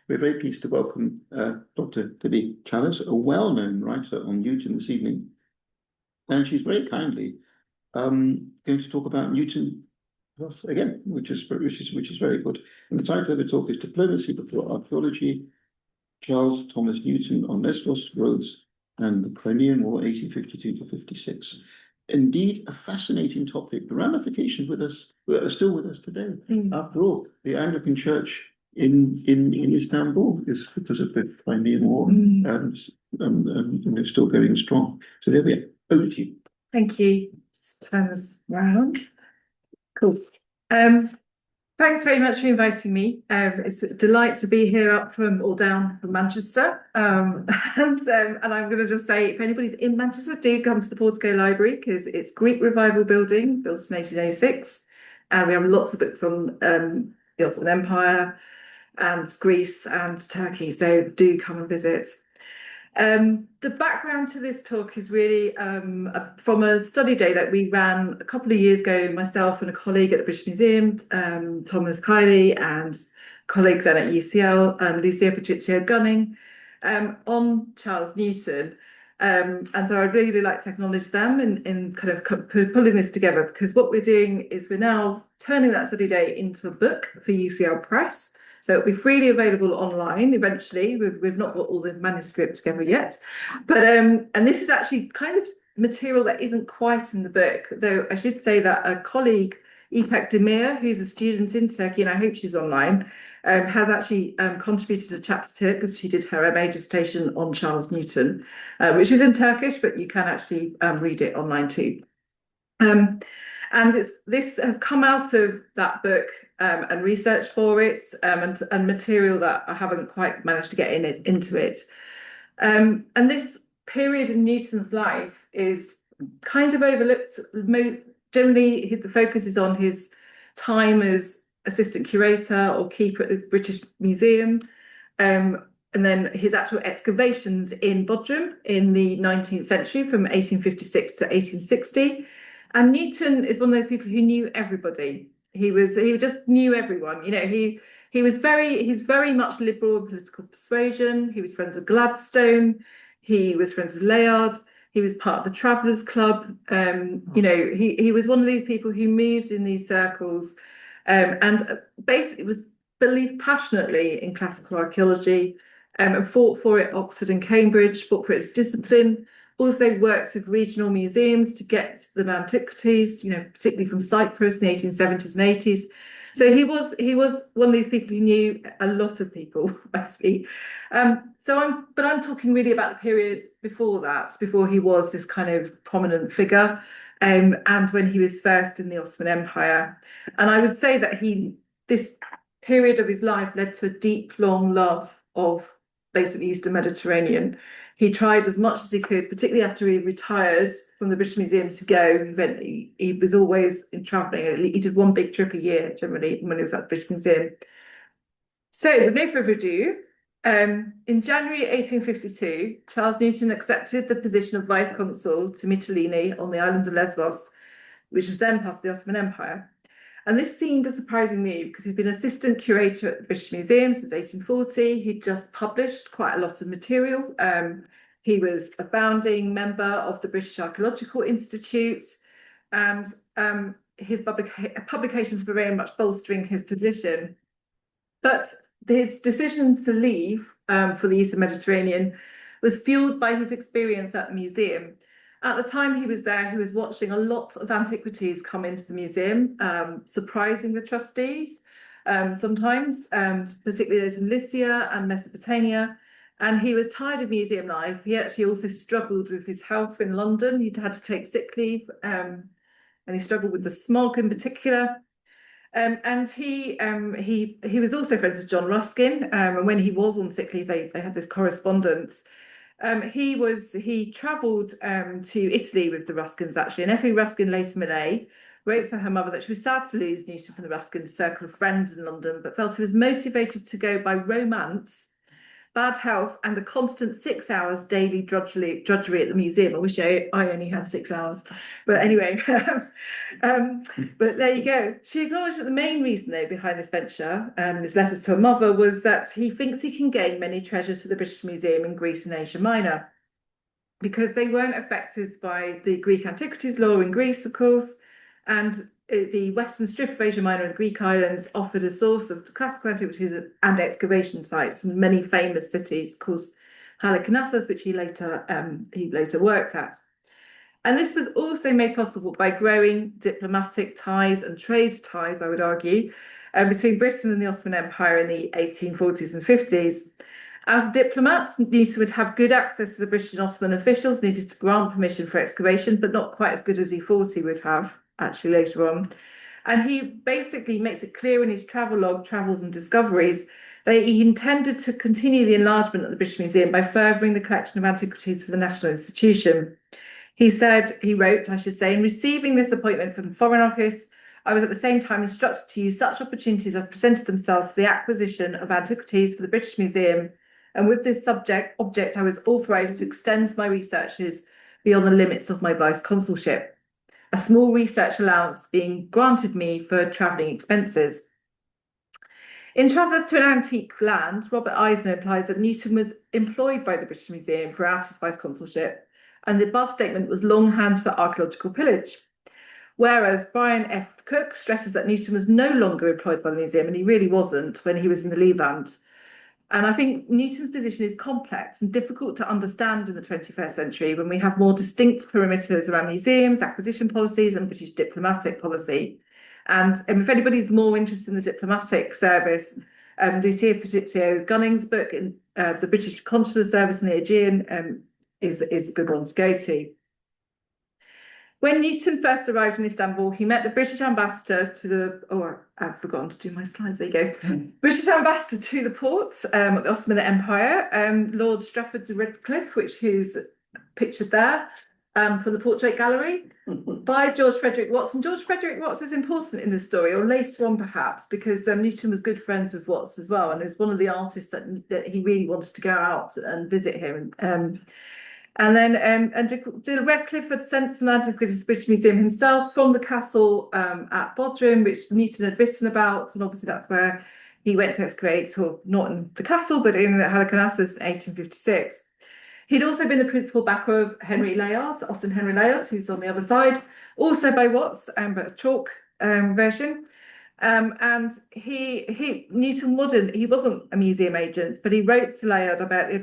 We're very pleased to welcome Dr. Debbie Challis, a well-known writer on Newton this evening. And she's very kindly going to talk about Newton again, which is very good. And the title of the talk is Diplomacy Before Archaeology, Charles Thomas Newton on Lesvos, Rhodes, and the Crimean War, 1852 to 56. Indeed, a fascinating topic. The ramifications with us are still with us today. After all, the Anglican Church in Istanbul is because of the Crimean War, and they're still going strong. So there we are. Over to you. Thank you. Just turn this round. Cool. Thanks very much for inviting me. It's a delight to be here up from or down from Manchester. And I'm going to just say, if anybody's in Manchester, do come to the Portico Library, because it's Greek Revival building, built in 1806. And we have lots of books on the Ottoman Empire and Greece and Turkey. So do come and visit. The background to this talk is really from a study day that we ran a couple of years ago, myself and a colleague at the British Museum, Thomas Kiley, and a colleague then at UCL, Lucia Patricio Gunning, on Charles Newton. And so I'd really like to acknowledge them in kind of pulling this together, because what we're doing is we're now turning that study day into a book for UCL Press. So it'll be freely available online eventually. We've not got all the manuscript together yet. But and this is actually kind of material that isn't quite in the book, though I should say that a colleague, İpek Demir, who's a student in Turkey, and I hope she's online, has actually contributed a chapter to it, because she did her MA dissertation on Charles Newton, which is in Turkish, but you can actually read it online too. And this has come out of that book and research for it, and material that I haven't quite managed to get into it. And this period in Newton's life is kind of overlooked. Generally, the focus is on his time as assistant curator or keeper at the British Museum, and then his actual excavations in Bodrum in the 19th century from 1856 to 1860. And Newton is one of those people who knew everybody. He just knew everyone. You know, he's very much liberal in political persuasion. He was friends with Gladstone. He was friends with Layard. He was part of the Travellers Club. You know, he was one of these people who moved in these circles, and basically believed passionately in classical archaeology, and fought for it at Oxford and Cambridge, fought for its discipline. Also works with regional museums to get the antiquities, you know, particularly from Cyprus in the 1870s and 80s. So he was one of these people who knew a lot of people, basically. I'm talking really about the period before that, before he was this kind of prominent figure, and when he was first in the Ottoman Empire. And I would say that this period of his life led to a deep, long love of basically Eastern Mediterranean. He tried as much as he could, particularly after he retired from the British Museum, to go. He was always travelling. He did one big trip a year, generally, when he was at the British Museum. So, with no further ado, in January 1852, Charles Newton accepted the position of Vice-Consul to Mytilene on the island of Lesvos, which is then part of the Ottoman Empire. And this seemed a surprising move, because he'd been assistant curator at the British Museum since 1840. He'd just published quite a lot of material. He was a founding member of the British Archaeological Institute, and his publications were very much bolstering his position. But his decision to leave for the Eastern Mediterranean was fueled by his experience at the museum. At the time he was there, he was watching a lot of antiquities come into the museum, surprising the trustees sometimes, particularly those from Lycia and Mesopotamia. And he was tired of museum life. He actually also struggled with his health in London. He'd had to take sick leave, and he struggled with the smog in particular. And he was also friends with John Ruskin. And when he was on sick leave, they had this correspondence. He travelled to Italy with the Ruskins, actually, and Effie Ruskin, later Millay, wrote to her mother that she was sad to lose Newton from the Ruskin circle of friends in London, but felt he was motivated to go by romance bad health, and the constant 6 hours daily drudgery at the museum. I wish I only had 6 hours, but anyway. But there you go. She acknowledged that the main reason, though, behind this venture, this letter to her mother, was that he thinks he can gain many treasures for the British Museum in Greece and Asia Minor, because they weren't affected by the Greek antiquities law in Greece, of course, and the western strip of Asia Minor and the Greek islands offered a source of classical antiquities and excavation sites from many famous cities, of course, Halicarnassus, which he later worked at. And this was also made possible by growing diplomatic ties and trade ties, I would argue, between Britain and the Ottoman Empire in the 1840s and 50s. As diplomats, Newton would have good access to the British and Ottoman officials needed to grant permission for excavation, but not quite as good as he thought he would have, actually, later on. And he basically makes it clear in his travelogue, Travels and Discoveries, that he intended to continue the enlargement of the British Museum by furthering the collection of antiquities for the National Institution. He wrote, in receiving this appointment from the Foreign Office, I was at the same time instructed to use such opportunities as presented themselves for the acquisition of antiquities for the British Museum. And with this object, I was authorised to extend my researches beyond the limits of my vice-consulship, a small research allowance being granted me for travelling expenses. In Travellers to an Antique Land, Robert Eisner implies that Newton was employed by the British Museum throughout his vice-consulship, and the above statement was longhand for archaeological pillage. Whereas Brian F. Cook stresses that Newton was no longer employed by the museum, and he really wasn't when he was in the Levant. And I think Newton's position is complex and difficult to understand in the 21st century when we have more distinct perimeters around museums, acquisition policies, and British diplomatic policy. And if anybody's more interested in the diplomatic service, Lucia Petitio Gunning's book, The British Consular Service in the Aegean, is a good one to go to. When Newton first arrived in Istanbul, he met the British ambassador to the, I've forgotten to do my slides, there you go. British ambassador to the ports of the Ottoman Empire, Lord Strafford de Redcliffe, who's pictured there from the Portrait Gallery, by George Frederick Watts. And George Frederick Watts is important in this story, or later on perhaps, because Newton was good friends with Watts as well, and it was one of the artists that he really wanted to go out and visit him. And then de Redcliffe had sent some antiquities to the British Museum himself from the castle at Bodrum, which Newton had written about, and obviously that's where he went to excavate, or not in the castle, but in Halicarnassus in 1856. He'd also been the principal backer of Henry Layard, Austin Henry Layard, who's on the other side, also by Watts, but a chalk version. And Newton wasn't a museum agent, but he wrote to Layard about the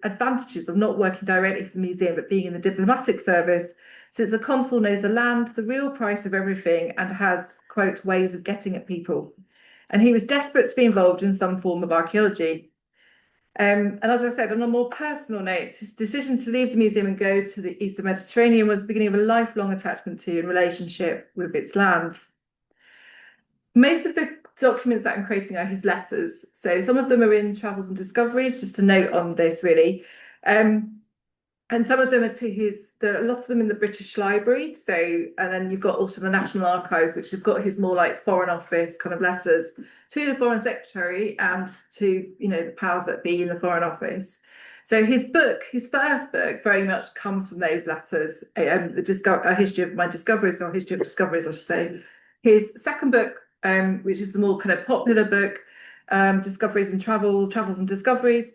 advantages of not working directly for the museum, but being in the diplomatic service, since the consul knows the land, the real price of everything, and has, quote, ways of getting at people. And he was desperate to be involved in some form of archaeology. And as I said, on a more personal note, his decision to leave the museum and go to the Eastern Mediterranean was the beginning of a lifelong attachment to and relationship with its lands. Most of the documents that I'm creating are his letters. So some of them are in Travels and Discoveries, just a note on this really. And some of them are lots of them in the British Library. So, and then you've got also the National Archives, which have got his more like Foreign Office kind of letters to the Foreign Secretary and to, the powers that be in the Foreign Office. So his first book very much comes from those letters, a history of my discoveries, or history of discoveries, I should say. His second book, which is the more kind of popular book, Discoveries and Travels and Discoveries,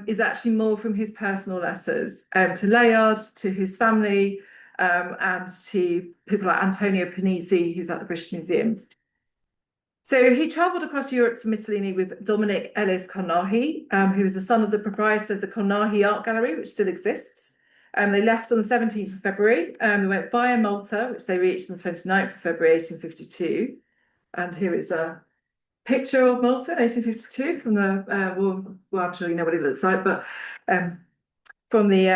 is actually more from his personal letters to Layard, to his family, and to people like Antonio Panizzi, who's at the British Museum. So he travelled across Europe to Mytilene with Dominic Ellis Carnaghi, who was the son of the proprietor of the Carnaghi Art Gallery, which still exists. They left on the 17th of February. They went via Malta, which they reached on the 29th of February, 1852. And here is a picture of Malta in 1852 from the well, I'm sure you know what it looks like, but from the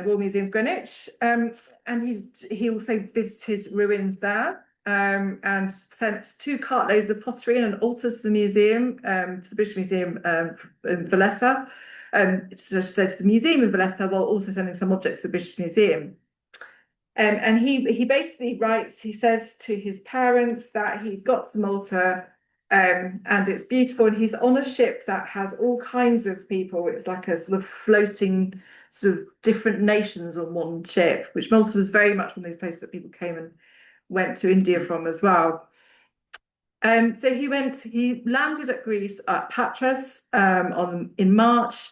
Royal Museums Greenwich. And he also visited ruins there, and sent 2 cartloads of pottery and an altar to the museum, to the British Museum in Valletta, just to the museum in Valletta, while also sending some objects to the British Museum. And he basically writes, he says to his parents that he's got to Malta And it's beautiful. And he's on a ship that has all kinds of people. It's like a sort of floating, sort of different nations on one ship, which Malta was very much one of those places that people came and went to India from as well. So he landed at Greece at Patras in March,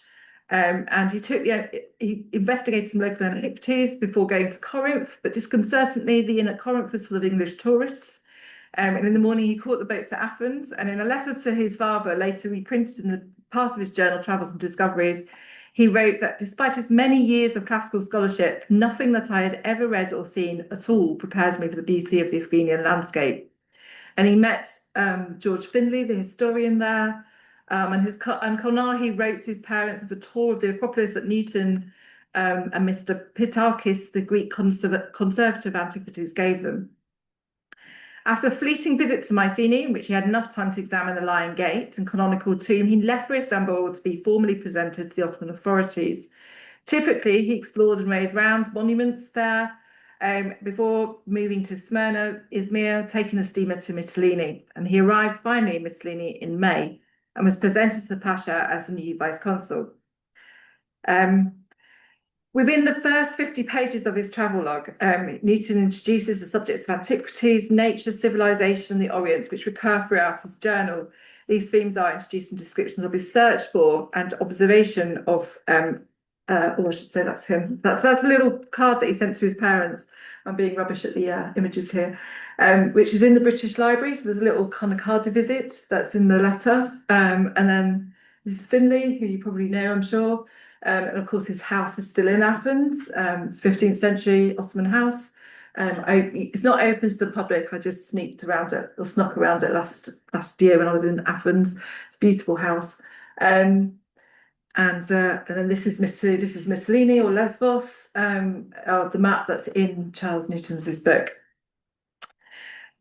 and he investigated some local antiquities before going to Corinth. But disconcertingly, the inn at Corinth was full of English tourists. And in the morning, he caught the boat to Athens. And in a letter to his father, later reprinted in the part of his journal, Travels and Discoveries, he wrote that despite his many years of classical scholarship, nothing that I had ever read or seen at all prepared me for the beauty of the Athenian landscape. And he met George Findlay, the historian there, and Kolnahi wrote to his parents of the tour of the Acropolis at Newton, and Mr. Pitakis, the Greek conservator of antiquities, gave them. After a fleeting visit to Mycenae, in which he had enough time to examine the Lion Gate and canonical tomb, he left for Istanbul to be formally presented to the Ottoman authorities. Typically, he explored and raised round monuments there, before moving to Smyrna, Izmir, taking a steamer to Mytilene. And he arrived finally in Mytilene in May and was presented to the Pasha as the new vice consul. Within the first 50 pages of his travelogue, Newton introduces the subjects of antiquities, nature, civilization, and the Orient, which recur throughout his journal. These themes are introduced in descriptions of his search for and observation of, or I should say that's him. That's a little card that he sent to his parents. I'm being rubbish at the images here, which is in the British Library. So there's a little kind of card to visit that's in the letter. And then this is Finlay, who you probably know, I'm sure. And of course, his house is still in Athens. It's 15th century Ottoman house. It's not open to the public. I just snuck around it last year when I was in Athens. It's a beautiful house. And then this is Mytilene or Lesvos, of the map that's in Charles Newton's book.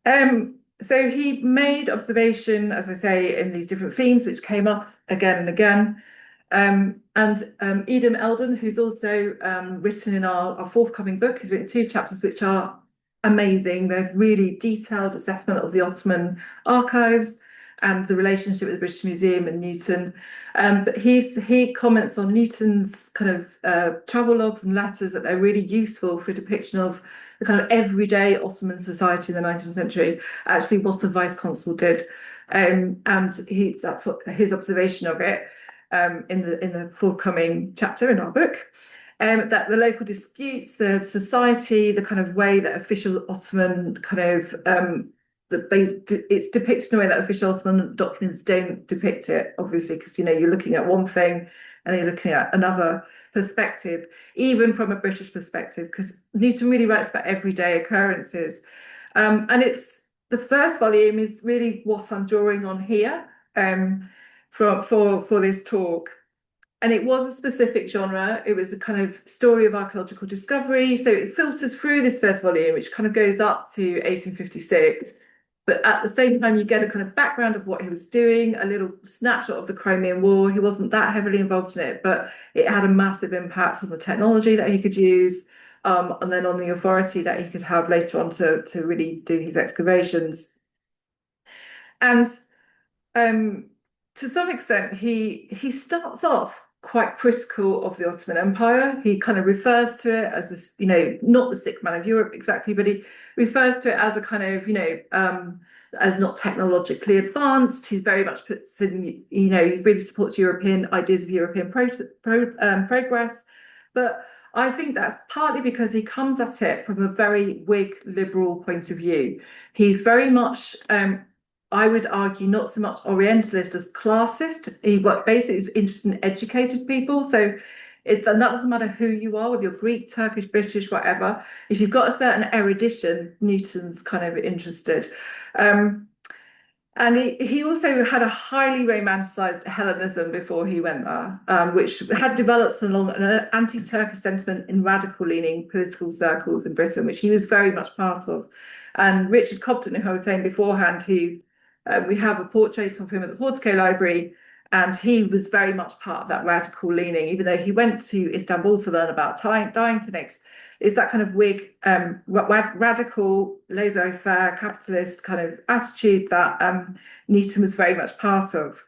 So he made observation, as I say, in these different themes, which came up again and again. Edom Eldon, who's also written in our forthcoming book, has written 2 chapters which are amazing. They're really detailed assessment of the Ottoman archives and the relationship with the British Museum and Newton. But he comments on Newton's kind of travel logs and letters that are really useful for a depiction of the kind of everyday Ottoman society in the 19th century, actually what a vice consul did. And that's what his observation of it. In the forthcoming chapter in our book, that the local disputes, the society, the kind of way that official Ottoman kind of it's depicted in a way that official Ottoman documents don't depict it, obviously, because you're looking at one thing and then you're looking at another perspective, even from a British perspective, because Newton really writes about everyday occurrences. And it's the first volume is really what I'm drawing on here. For this talk, and it was a specific genre. It was a kind of story of archaeological discovery, so it filters through this first volume, which kind of goes up to 1856, but at the same time you get a kind of background of what he was doing, a little snapshot of the Crimean War. He wasn't that heavily involved in it, but it had a massive impact on the technology that he could use, and then on the authority that he could have later on to really do his excavations. And to some extent, he starts off quite critical of the Ottoman Empire. He kind of refers to it as this, not the sick man of Europe exactly, but he refers to it as a kind of, as not technologically advanced. He very much puts in, he really supports European ideas of European progress. But I think that's partly because he comes at it from a very Whig liberal point of view. He's very much I would argue not so much Orientalist as classist. He basically is interested in educated people. So and that doesn't matter who you are, whether you're Greek, Turkish, British, whatever. If you've got a certain erudition, Newton's kind of interested. And he also had a highly romanticized Hellenism before he went there, which had developed along an anti-Turkish sentiment in radical-leaning political circles in Britain, which he was very much part of. And Richard Cobden, who I was saying beforehand, who we have a portrait of him at the Portico Library, And he was very much part of that radical leaning, even though he went to Istanbul to learn about dying to next. Is that kind of Whig, radical, laissez-faire, capitalist kind of attitude that Newton was very much part of.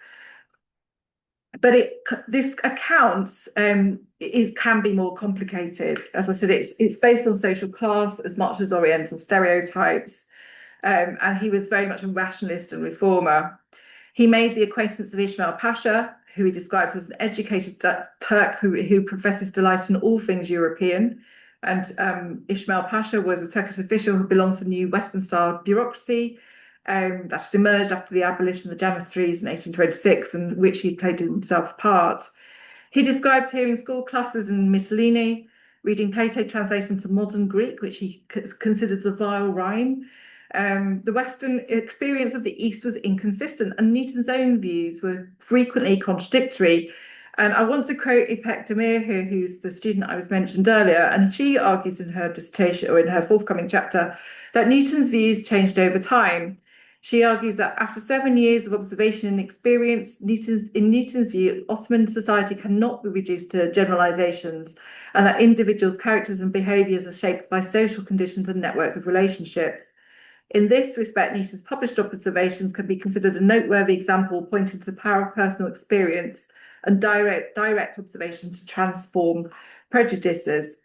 But this account can be more complicated. As I said, it's based on social class as much as Oriental stereotypes, and he was very much a rationalist and reformer. He made the acquaintance of Ismail Pasha, who he describes as an educated Turk who professes delight in all things European. And Ismail Pasha was a Turkish official who belonged to the new Western-style bureaucracy that had emerged after the abolition of the Janissaries in 1826, and which he played himself a part. He describes hearing school classes in Mytilene, reading Plato translated into modern Greek, which he considers a vile rhyme. The Western experience of the East was inconsistent, and Newton's own views were frequently contradictory. And I want to quote Ipek Demir here, who's the student I was mentioned earlier, and she argues in her dissertation, or in her forthcoming chapter, that Newton's views changed over time. She argues that after 7 years of observation and experience, in Newton's view, Ottoman society cannot be reduced to generalizations, and that individuals' characters and behaviors are shaped by social conditions and networks of relationships. In this respect, Newton's published observations can be considered a noteworthy example pointing to the power of personal experience and direct observation to transform prejudices.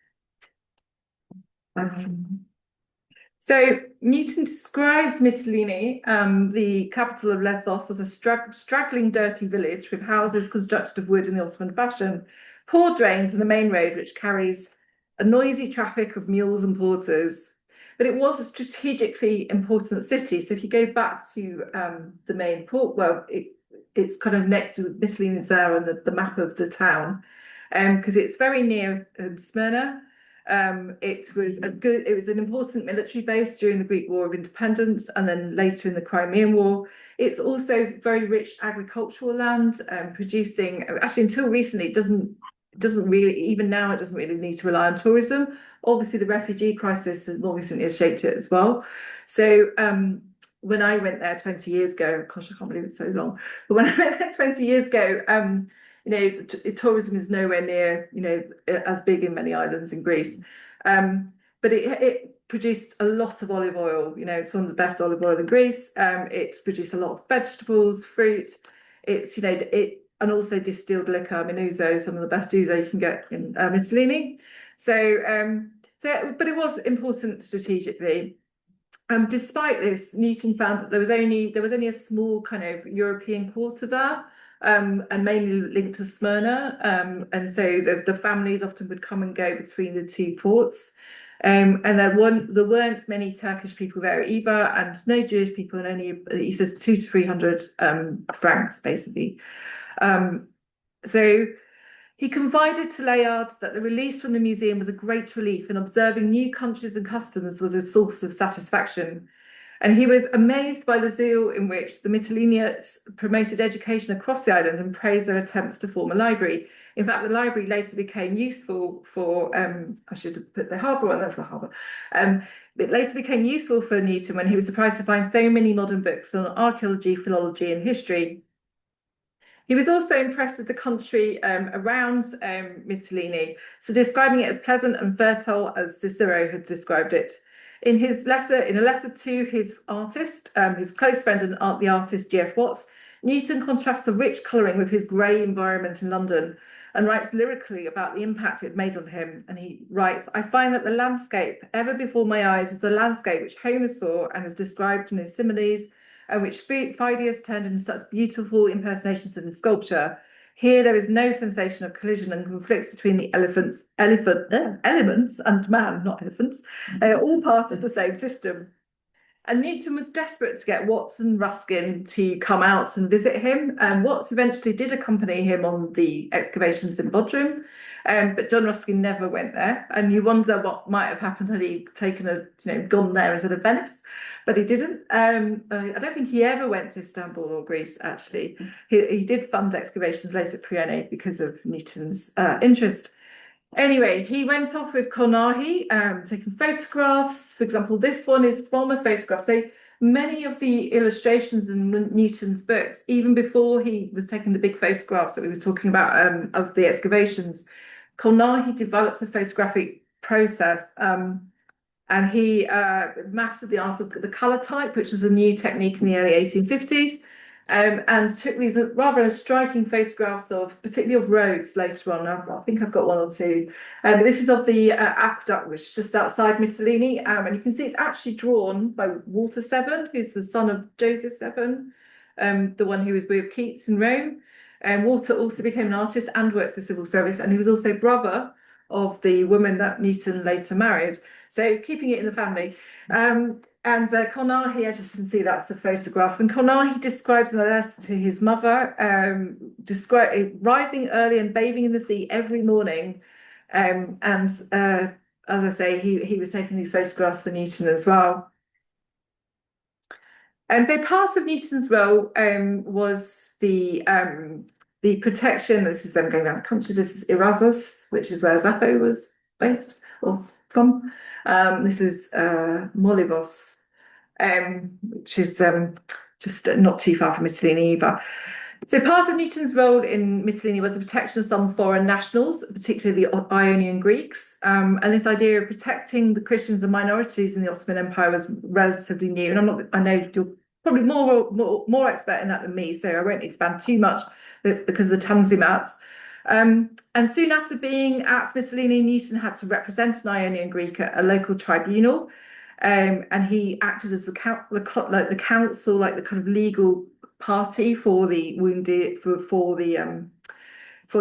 So Newton describes Mytilene, the capital of Lesvos, as a straggling, dirty village with houses constructed of wood in the Ottoman fashion, poor drains and a main road which carries a noisy traffic of mules and porters. But it was a strategically important city. So if you go back to the main port, well, it's kind of next to Mytilene is there on the map of the town, because it's very near Smyrna. It was an important military base during the Greek War of Independence, and then later in the Crimean War. It's also very rich agricultural land, producing, actually until recently, it doesn't really, even now, it doesn't really need to rely on tourism. Obviously, the refugee crisis has more recently has shaped it as well. So when I went there 20 years ago, gosh, I can't believe it's so long. But when I went there 20 years ago, tourism is nowhere near, as big in many islands in Greece. But it produced a lot of olive oil. It's one of the best olive oil in Greece. It produced a lot of vegetables, fruit. And also distilled liquor, ouzo, some of the best ouzo you can get in Mytilene. But it was important strategically. Despite this, Newton found that there was only a small kind of European quarter there, and mainly linked to Smyrna. And so the families often would come and go between the two ports. And there weren't many Turkish people there either, and no Jewish people, and only, he says, 200 to 300 Franks, basically. So he confided to Layard that the release from the museum was a great relief, and observing new countries and customs was a source of satisfaction. And he was amazed by the zeal in which the Mytileneans promoted education across the island and praised their attempts to form a library. In fact, the library later became useful for, I should have put the harbour on, that's the harbour. It later became useful for Newton when he was surprised to find so many modern books on archaeology, philology, and history. He was also impressed with the country around Mytilene, so describing it as pleasant and fertile as Cicero had described it. In a letter to his artist, his close friend and the artist G.F. Watts, Newton contrasts the rich colouring with his grey environment in London and writes lyrically about the impact it made on him. And he writes, "I find that the landscape ever before my eyes is the landscape which Homer saw and is described in his similes, and which Phidias turned into such beautiful impersonations in sculpture. Here there is no sensation of collision and conflicts between the elements and man, not elephants. They are all part of the same system." And Newton was desperate to get Watts and Ruskin to come out and visit him. Watts eventually did accompany him on the excavations in Bodrum, but John Ruskin never went there. And you wonder what might have happened had he gone there instead of Venice, but he didn't. I don't think he ever went to Istanbul or Greece, actually. He did fund excavations later at Priene because of Newton's interest. Anyway, he went off with Kornahi, taking photographs. For example, this one is from a photograph. So many of the illustrations in Newton's books, even before he was taking the big photographs that we were talking about of the excavations, Colnaghi developed a photographic process, and he mastered the art of the colour type, which was a new technique in the early 1850s, and took these rather striking photographs of, particularly of Rhodes later on. I think I've got one or two. But this is of the aqueduct, which is just outside Mytilene, and you can see it's actually drawn by Walter Severn, who's the son of Joseph Severn, the one who was with Keats in Rome. Walter also became an artist and worked for civil service, and he was also brother of the woman that Newton later married. So keeping it in the family. And Colnaghi, as you can see, that's the photograph. And Colnaghi describes in a letter to his mother, rising early and bathing in the sea every morning. As I say, he was taking these photographs for Newton as well. And so part of Newton's role was the protection. This is them going around the country. This is Erasmus, which is where Sappho was based or from. This is Molivos, which is just not too far from Mytilene either. So part of Newton's role in Mytilene was the protection of some foreign nationals, particularly the Ionian Greeks. And this idea of protecting the Christians and minorities in the Ottoman Empire was relatively new. And I know you're probably more expert in that than me, so I won't expand too much because of the Tanzimats. And soon after being at Mytilene, Newton had to represent an Ionian Greek at a local tribunal, and he acted as the council, like the kind of legal party for the wounded, for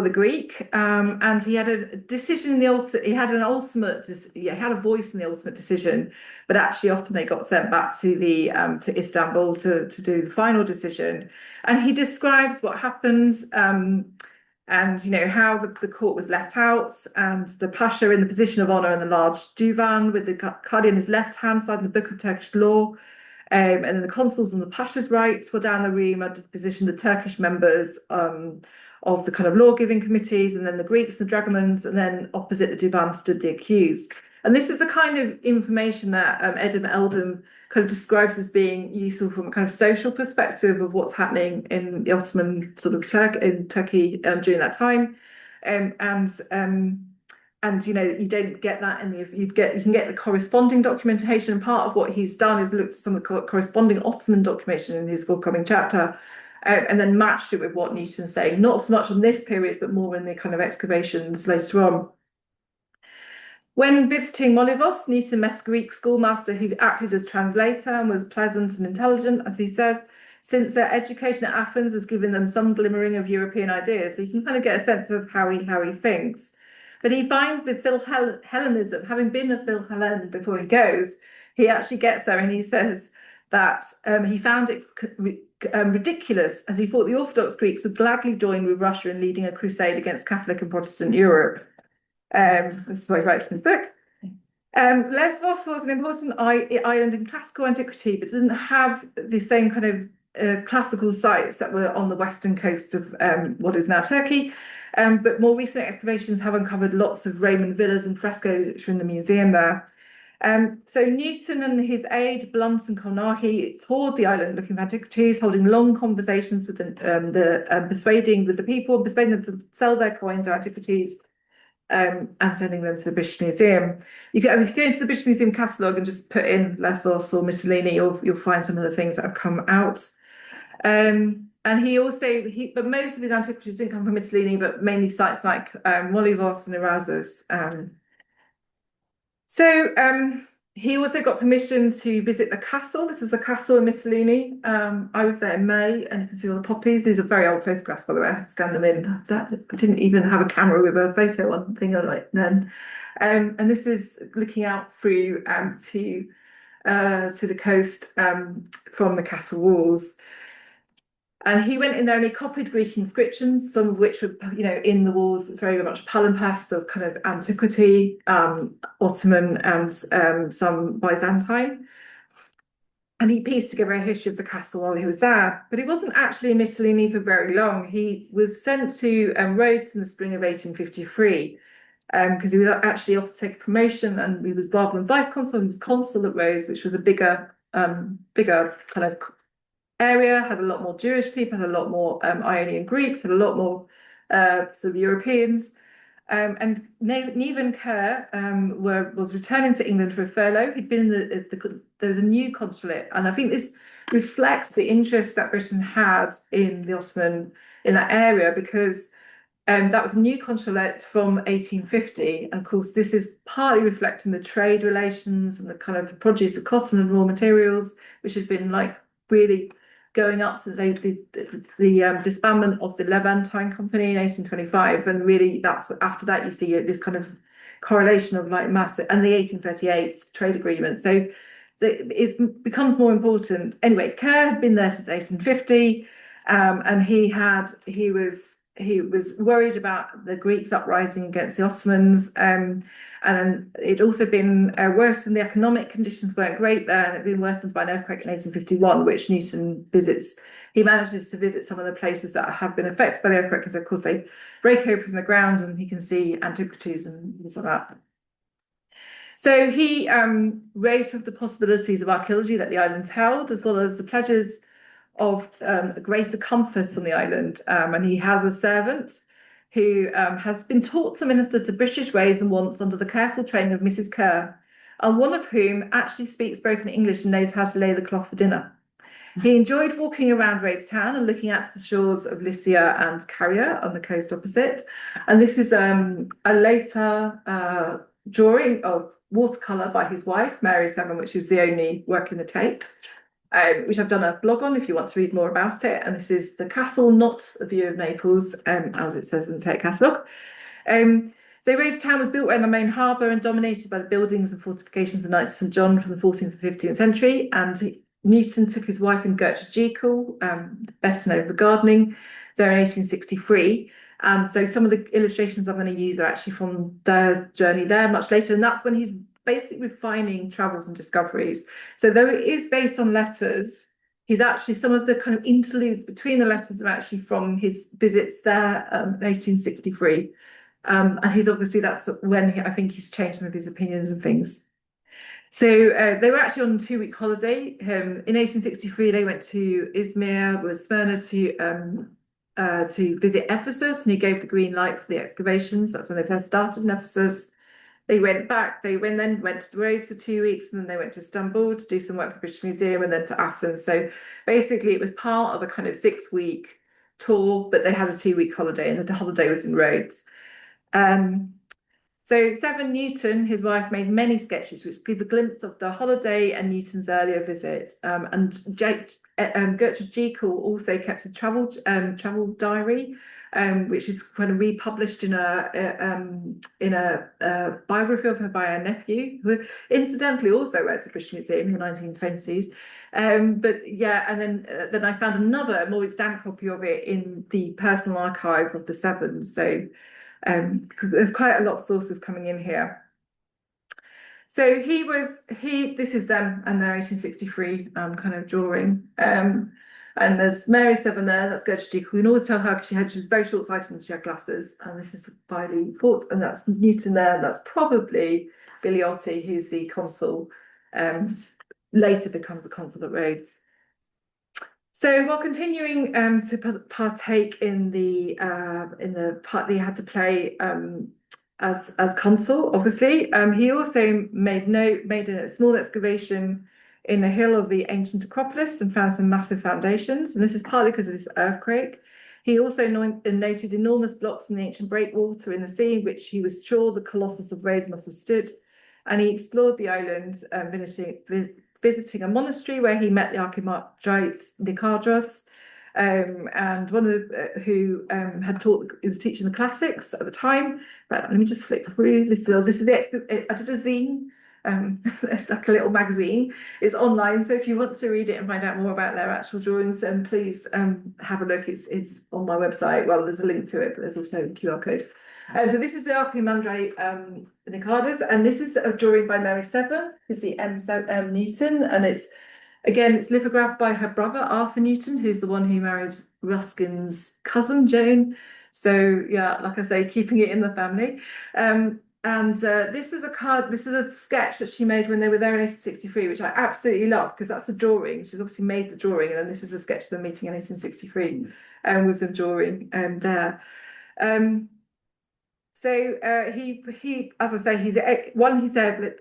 the Greek, and he had a decision in the he had a voice in the ultimate decision, but actually often they got sent back to the to Istanbul to do the final decision. And he describes what happens, and how the court was let out, and the pasha in the position of honor in the large divan with the qadi on his left hand side in the book of Turkish law, and then the consuls on the pasha's right were down the room at disposition the Turkish members of the kind of law-giving committees, and then the Greeks and the dragomans, and then opposite the divan stood the accused. And this is the kind of information that Edom Eldon kind of describes as being useful from a kind of social perspective of what's happening in the Ottoman sort of Turkey during that time. And you don't get that in you can get the corresponding documentation. And part of what he's done is looked at some of the corresponding Ottoman documentation in his forthcoming chapter, and then matched it with what Newton's saying, not so much on this period, but more in the kind of excavations later on. When visiting Molivos, Newton met a Greek schoolmaster who acted as translator and was pleasant and intelligent, as he says, since their education at Athens has given them some glimmering of European ideas. So you can kind of get a sense of how he thinks. But he finds the Philhellenism, having been a Philhellene before he goes, he actually gets there and he says that he found it ridiculous, as he thought the Orthodox Greeks would gladly join with Russia in leading a crusade against Catholic and Protestant Europe. This is what he writes in his book. Lesvos was an important island in classical antiquity, but didn't have the same kind of classical sites that were on the western coast of what is now Turkey. But more recent excavations have uncovered lots of Roman villas and frescoes which are in the museum there. So Newton and his aide, Blunt and Colnaghi, toured the island looking for antiquities, holding long conversations with persuading the people, persuading them to sell their coins or antiquities, and sending them to the British Museum. If you go into the British Museum catalogue and just put in Lesvos or Mytilene, you'll find some of the things that have come out. And but most of his antiquities didn't come from Mytilene, but mainly sites like Molivos and Erasmus. He also got permission to visit the castle. This is the castle in Mytilene. I was there in May, and you can see all the poppies. These are very old photographs, by the way. I scanned them in. I didn't even have a camera with a photo on thing like then. And this is looking out through to the coast from the castle walls. And he went in there and he copied Greek inscriptions, some of which were, in the walls. It's very much a palimpsest of kind of antiquity, Ottoman, and some Byzantine. And he pieced together a history of the castle while he was there. But he wasn't actually in Mytilene for very long. He was sent to Rhodes in the spring of 1853, because he was actually off to take a promotion, and he was, rather than vice consul, he was consul at Rhodes, which was a bigger bigger kind of area, had a lot more Jewish people, had a lot more Ionian Greeks, had a lot more sort of Europeans. And Nieven Kerr was returning to England for a furlough. He'd been in there was a new consulate, and I think this reflects the interest that Britain had in the Ottoman in that area, because that was a new consulate from 1850, and of course this is partly reflecting the trade relations and the kind of produce of cotton and raw materials, which had been like really going up since the disbandment of the Levantine Company in 1825, and really that's what, after that you see this kind of correlation of like massive, and the 1838 trade agreement. So it becomes more important. Anyway, Kerr had been there since 1850, and he was worried about the Greeks uprising against the Ottomans, and it'd also been worse, and the economic conditions weren't great there, and it'd been worsened by an earthquake in 1851, which Newton visits. He manages to visit some of the places that have been affected by the earthquake, because of course they break open the ground and he can see antiquities and things like that. So he wrote of the possibilities of archaeology that the islands held, as well as the pleasures of a greater comfort on the island, and he has a servant who has been taught to minister to British ways and wants under the careful training of Mrs. Kerr, and one of whom actually speaks broken English and knows how to lay the cloth for dinner. He enjoyed walking around Rhodes town and looking out to the shores of Lycia and Carrier on the coast opposite. And this is a later drawing of watercolour by his wife, Mary Severn, which is the only work in the Tate. Which I've done a blog on if you want to read more about it. And this is the castle, not a view of Naples, as it says in the Tate catalogue. So Rhodes town was built around the main harbour and dominated by the buildings and fortifications of Knights of St John from the 14th and 15th century. And Newton took his wife and Gertrude Jekyll, better known for gardening, there in 1863. So some of the illustrations I'm going to use are actually from their journey there much later. And that's when he's basically refining travels and discoveries. So though it is based on letters, he's actually, some of the kind of interludes between the letters are actually from his visits there in 1863. And he's obviously, that's when I think he's changed some of his opinions and things. So they were actually on a 2-week holiday. In 1863, they went to Izmir with Smyrna to visit Ephesus, and he gave the green light for the excavations. That's when they first started in Ephesus. They went back, then went to Rhodes for 2 weeks, and then they went to Istanbul to do some work for the British Museum, and then to Athens. So basically it was part of a kind of 6-week tour, but they had a 2-week holiday, and the holiday was in Rhodes. So Severn Newton, his wife, made many sketches which give a glimpse of the holiday and Newton's earlier visit. And Gertrude Jekyll also kept a travel diary, which is kind of republished in a biography of her by her nephew, who incidentally also works at the British Museum in the 1920s. But yeah, and then I found another more extant copy of it in the personal archive of the Severns. So there's quite a lot of sources coming in here. So this is them and their 1863 kind of drawing. And there's Mary Severn there, that's Gertrude Jekyll. We can always tell her because she was very short-sighted and she had glasses. And this is by the fort, and that's Newton there, and that's probably Biliotti, who's the consul, later becomes the consul at Rhodes. So while continuing to partake in the part that he had to play as consul, obviously, he also made a small excavation in the hill of the ancient Acropolis and found some massive foundations. And this is partly because of this earthquake. He also noted enormous blocks in the ancient breakwater in the sea, which he was sure the Colossus of Rhodes must have stood. And he explored the island, visiting a monastery where he met the Archimandrite Nicandros, and one of who was teaching the classics at the time. But let me just flip through this. This is I did a zine. It's like a little magazine. It's online, so if you want to read it and find out more about their actual drawings, please have a look. It's on my website. Well, there's a link to it, but there's also a QR code. So this is the Archimandrite Nicandros, and this is a drawing by Mary Severn, who's the M. Newton, and it's lithographed by her brother Arthur Newton, who's the one who married Ruskin's cousin Joan. So yeah, like I say, keeping it in the family. this is a card. This is a sketch that she made when they were there in 1863, which I absolutely love because that's a drawing. She's obviously made the drawing, and then this is a sketch of them meeting in 1863, with them drawing there. He, as I say, he's one. He said,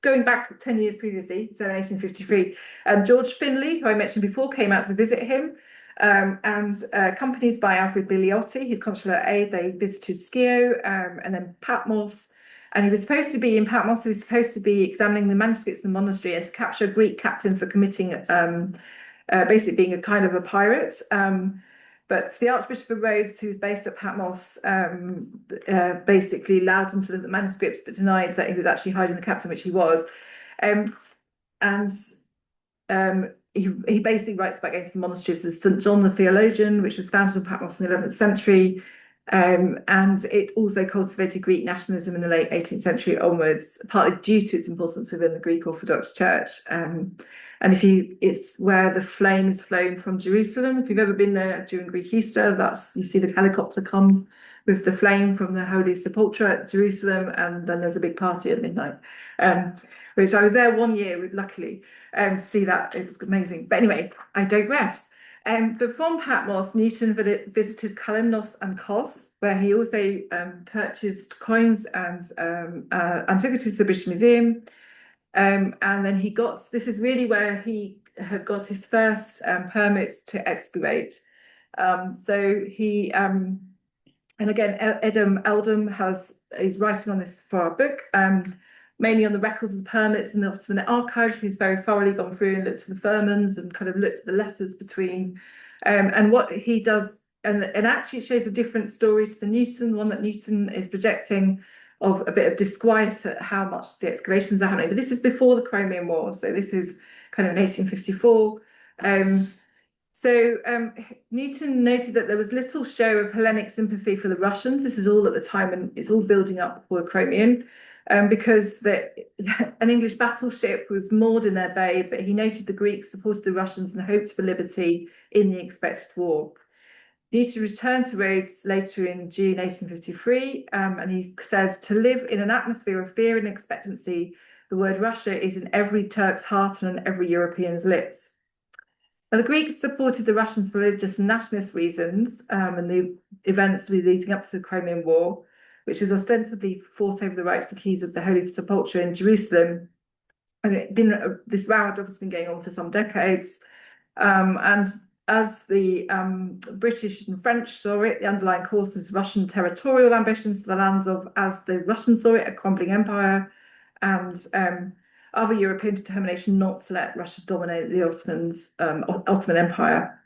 going back 10 years previously, so in 1853, George Finlay, who I mentioned before, came out to visit him. And accompanied by Alfred Bilioti, his consular aide, they visited Skio, and then Patmos. And he was supposed to be in Patmos. He was supposed to be examining the manuscripts in the monastery and to capture a Greek captain for committing, basically being a kind of a pirate. But the Archbishop of Rhodes, who's based at Patmos, basically allowed him to look at the manuscripts, but denied that he was actually hiding the captain, which he was. He basically writes back into the monastery of St. John the Theologian, which was founded on Patmos in the 11th century. And it also cultivated Greek nationalism in the late 18th century onwards, partly due to its importance within the Greek Orthodox Church. And it's where the flame is flown from Jerusalem. If you've ever been there during Greek Easter, you see the helicopter come with the flame from the Holy Sepulchre at Jerusalem, and then there's a big party at midnight. Which I was there one year, luckily, to see that. It was amazing. But anyway, I digress. But from Patmos, Newton visited Kalymnos and Kos, where he also purchased coins and antiquities to the British Museum. And then this is really where he had got his first permits to excavate. And again, Edom Eldom is writing on this for our book, mainly on the records of the permits in the Ottoman archives. He's very thoroughly gone through and looked at the firmans and kind of looked at the letters between, and what he does, and actually it shows a different story to the Newton one that Newton is projecting, of a bit of disquiet at how much the excavations are happening. But this is before the Crimean War, so this is kind of in 1854. Newton noted that there was little show of Hellenic sympathy for the Russians. This is all at the time, and it's all building up for the Crimean, because an English battleship was moored in their bay, but he noted the Greeks supported the Russians and hoped for liberty in the expected war. Newton returned to Rhodes later in June 1853, and he says, to live in an atmosphere of fear and expectancy, the word Russia is in every Turk's heart and on every European's lips. Now, the Greeks supported the Russians for religious and nationalist reasons, and the events leading up to the Crimean War, which was ostensibly fought over the right to the keys of the Holy Sepulchre in Jerusalem. And this row had obviously been going on for some decades. And as the British and French saw it, the underlying cause was Russian territorial ambitions to the lands of, as the Russians saw it, a crumbling empire, and other European determination not to let Russia dominate the Ottoman Empire.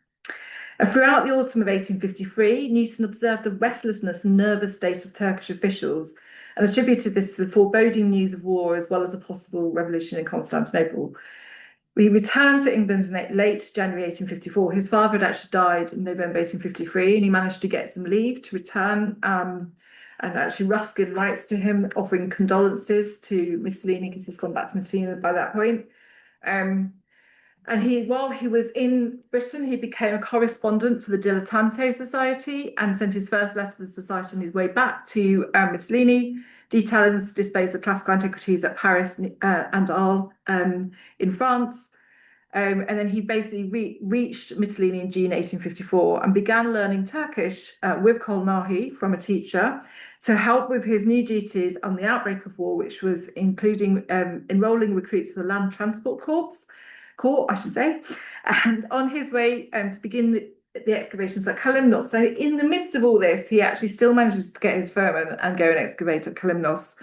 And throughout the autumn of 1853, Newton observed the restlessness and nervous state of Turkish officials and attributed this to the foreboding news of war as well as a possible revolution in Constantinople. He returned to England in late January 1854. His father had actually died in November 1853, and he managed to get some leave to return. And actually, Ruskin writes to him offering condolences to Mussolini, because he's gone back to Mussolini by that point. And while he was in Britain, he became a correspondent for the Dilettante Society and sent his first letter to the society on his way back to Mussolini, detailing the displays of classical antiquities at Paris and Arles in France. And then he basically reached Mussolini in June 1854 and began learning Turkish with Kolnahi from a teacher to help with his new duties on the outbreak of war, which was including enrolling recruits for the Land Transport Corps, I should say, and on his way to begin the excavations at Kalymnos. So in the midst of all this, he actually still manages to get his firm and go and excavate at Kalymnos.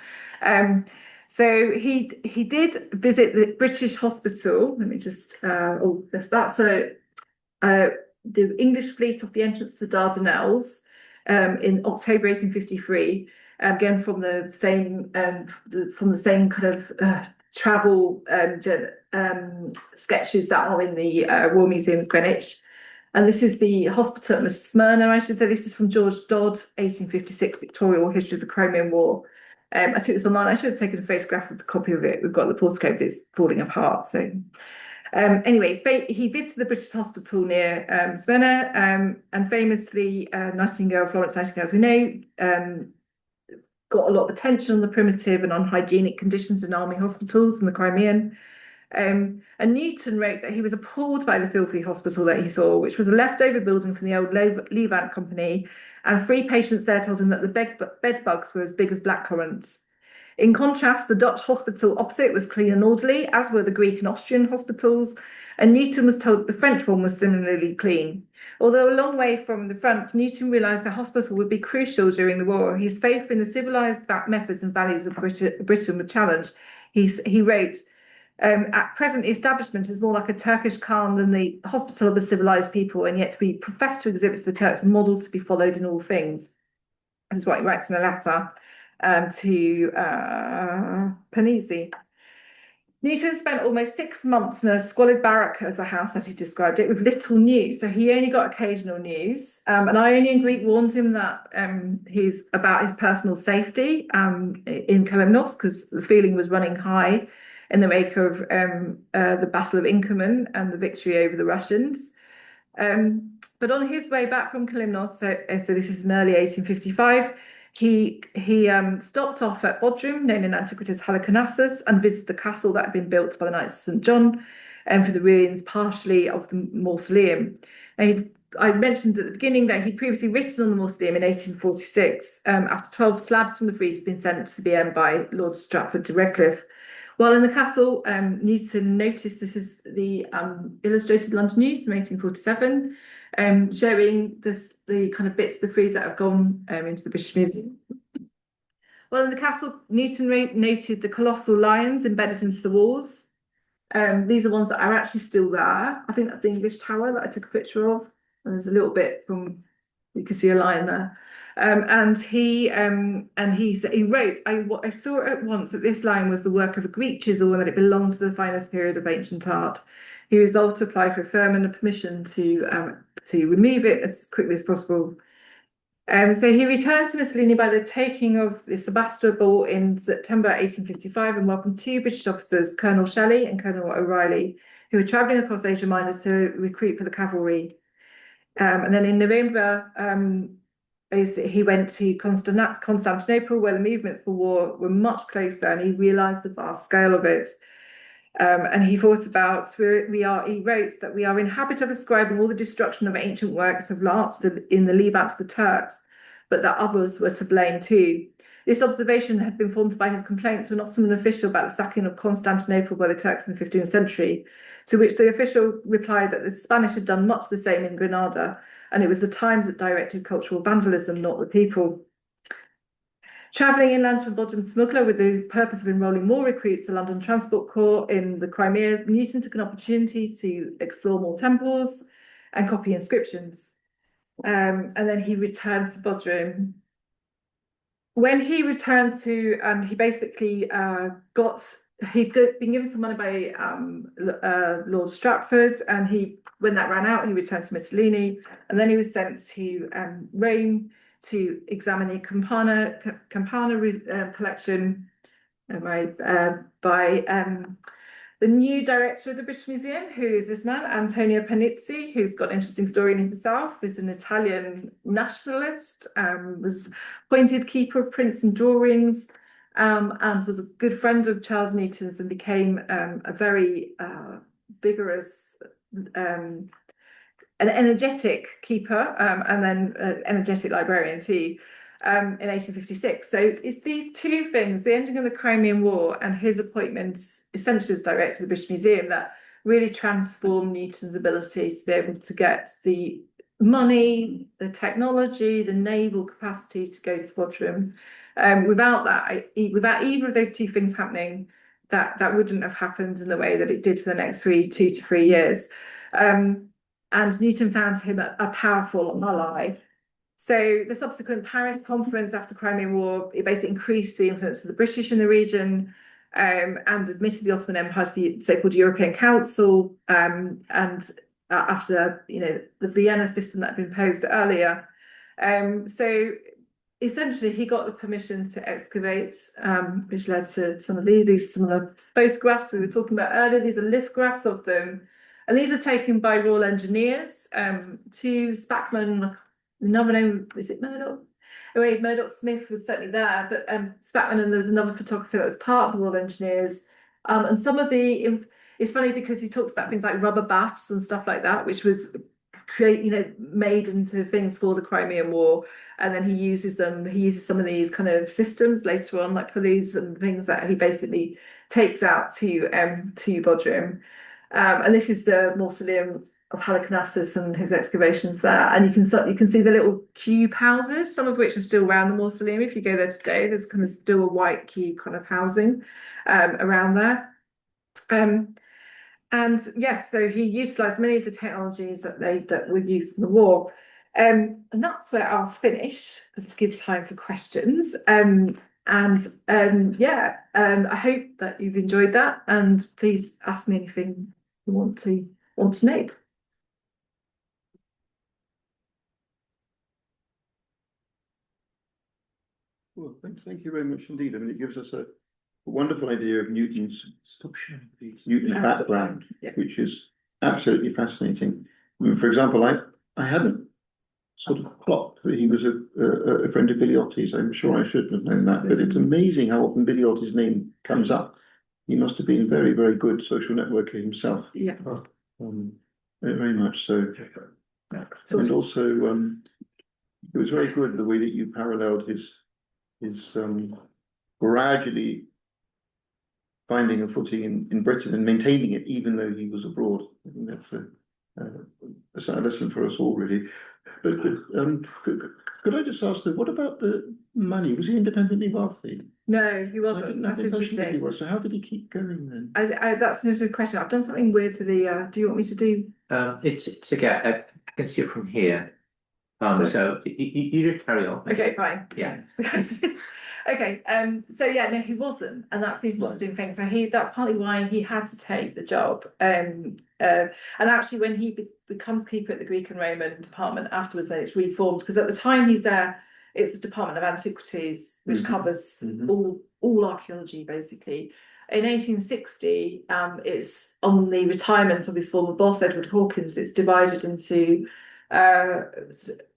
So he did visit the British hospital. Let me just, that's the English fleet off the entrance to the Dardanelles in October 1853. Again, from the same kind of travel sketches that are in the Royal Museums, Greenwich. And this is the hospital at Smyrna, I should say. This is from George Dodd, 1856, Pictorial History of the Crimean War. I took this online. I should have taken a photograph of the copy of it. We've got the portico, but it's falling apart. So anyway, he visited the British hospital near Smyrna, and famously, Florence Nightingale, as we know, got a lot of attention on the primitive and unhygienic conditions in army hospitals in the Crimean. And Newton wrote that he was appalled by the filthy hospital that he saw, which was a leftover building from the old Levant Company, and 3 patients there told him that the bed bugs were as big as blackcurrants. In contrast, the Dutch hospital opposite was clean and orderly, as were the Greek and Austrian hospitals, and Newton was told the French one was similarly clean. Although a long way from the front, Newton realised the hospital would be crucial during the war. His faith in the civilised methods and values of Britain were challenged. He wrote, at present, the establishment is more like a Turkish Khan than the hospital of a civilised people, and yet we profess to exhibit to the Turks a model to be followed in all things. This is what he writes in a letter to Panizzi. Newton spent almost 6 months in a squalid barrack of the house, as he described it, with little news. So he only got occasional news. And Ionian Greek warned him that he's about his personal safety in Kalymnos, because the feeling was running high in the wake of the Battle of Inkerman and the victory over the Russians. But on his way back from Kalymnos, so this is in early 1855, he stopped off at Bodrum, known in antiquity as Halicarnassus, and visited the castle that had been built by the Knights of St. John, and for the ruins partially of the mausoleum. And I mentioned at the beginning that he'd previously written on the mausoleum in 1846, after 12 slabs from the frieze had been sent to the BM by Lord Stratford to Redcliffe. While in the castle, Newton noticed, this is the Illustrated London News from 1847, showing the kind of bits of the frieze that have gone into the British Museum. Well, in the castle, Newton noted the colossal lions embedded into the walls. These are ones that are actually still there. I think that's the English Tower that I took a picture of. And there's a little bit from, you can see a lion there. And he wrote, I saw at once that this lion was the work of a Greek chisel and that it belonged to the finest period of ancient art. He resolved to apply for a firm and a permission to remove it as quickly as possible. So he returned to Mussolini by the taking of the Sebastopol in September 1855 and welcomed 2 British officers, Colonel Shelley and Colonel O'Reilly, who were travelling across Asia Minor to recruit for the cavalry. And then in November, he went to Constantinople, where the movements for war were much closer, and he realised the vast scale of it. And he thought about, he wrote that we are in habit of ascribing all the destruction of ancient works of art in the Levant to the Turks, but that others were to blame too. This observation had been formed by his complaint to an Ottoman official about the sacking of Constantinople by the Turks in the 15th century, to which the official replied that the Spanish had done much the same in Granada, and it was the times that directed cultural vandalism, not the people. Travelling inland from Bodrum Smuggler with the purpose of enrolling more recruits to the London Transport Corps in the Crimea, Newton took an opportunity to explore more temples and copy inscriptions. And then he returned to Bodrum. When he returned to, he basically he'd been given some money by Lord Stratford, and when that ran out, he returned to Mussolini, and then he was sent to Rome to examine the Campana collection by the new director of the British Museum, who is this man, Antonio Panizzi, who's got an interesting story in himself, is an Italian nationalist, was appointed keeper of prints and drawings, and was a good friend of Charles Newton's, and became a very vigorous an energetic keeper, and then an energetic librarian too, in 1856. So it's these 2 things, the ending of the Crimean War and his appointment essentially as director of the British Museum, that really transformed Newton's ability to be able to get the money, the technology, the naval capacity to go to Bodrum. Without either of those 2 things happening, that wouldn't have happened in the way that it did for the next 2 to 3 years. And Newton found him a powerful ally. So the subsequent Paris conference after the Crimean War, it basically increased the influence of the British in the region, and admitted the Ottoman Empire to the so-called European Council, and after the Vienna system that had been imposed earlier. So essentially he got the permission to excavate, which led to some of the photographs we were talking about earlier. These are lithographs of them. And these are taken by Royal Engineers, 2 Spackman, another name, is it Murdoch? Anyway, Murdoch Smith was certainly there, but Spatman, and there was another photographer that was part of the Royal Engineers. And some of it's funny because he talks about things like rubber baths and stuff like that, which was made into things for the Crimean War. And then he uses some of these kind of systems later on, like pulleys and things that he basically takes out to Bodrum. And this is the mausoleum of Halicarnassus and his excavations there. And you can see the little cube houses, some of which are still around the mausoleum. If you go there today, there's kind of still a white cube kind of housing around there. And yes, so he utilised many of the technologies that were used in the war. And that's where I'll finish, to give time for questions. I hope that you've enjoyed that, and please ask me anything you want to know. Well, thank you very much indeed. I mean, it gives us a wonderful idea of Newton's background, which is absolutely fascinating. I mean, for example, I hadn't sort of clocked that he was a friend of Biliotti's. I'm sure I should have known that, but it's amazing how often Biliotti's name comes up. He must have been very, very good social networker himself. Yeah. Very, very much so. And also, it was very good the way that you paralleled his gradually finding a footing in Britain and maintaining it even though he was abroad. I think that's a lesson for us all, really. But could I just ask, what about the money? Was he independently wealthy? No, he wasn't. That's interesting. So how did he keep going then? That's an interesting question. I've done something weird to the. Do you want me to do? It's again. I can see it from here. So you just carry on. Okay, fine. Yeah. Okay. So yeah, no, he wasn't, and that's the interesting thing. So that's partly why he had to take the job. And actually, when he becomes keeper at the Greek and Roman department afterwards, then it's reformed, because at the time he's there, it's the Department of Antiquities, which covers all archaeology basically. In 1860, it's on the retirement of his former boss, Edward Hawkins. It's divided into